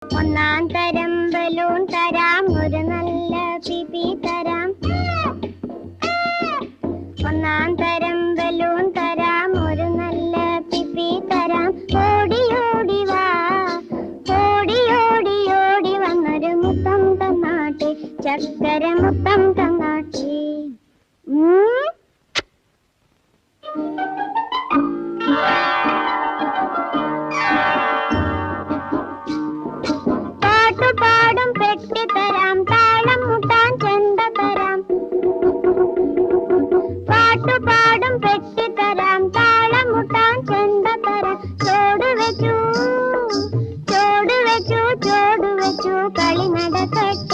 ഒന്നാം തരം ബലൂൺ തരാം, ഒരു നല്ല പിപി തരാം. ഒന്നാം തരം ബലൂൺ തരാം, ഒരു നല്ല പിപി തരാം. ഓടി ഓടി വാ, ഓടി ഓടി ഓടി വന്നൊരു മുത്തം തന്നാട്ടെ, ചക്കര മുത്തം തന്നാട്ടെ. പാട്ടുപാടും പെട്ടി തരാം, താളം മുട്ടാൻ ചെണ്ട തരാം. പാട്ടുപാടും പെട്ടി തരാം, താളം മുട്ടാൻ ചെണ്ട തരാം. ചോട് വെച്ചു ചോട് വെച്ചു ചോട് വെച്ചു കളി നടക്കട്ടെ.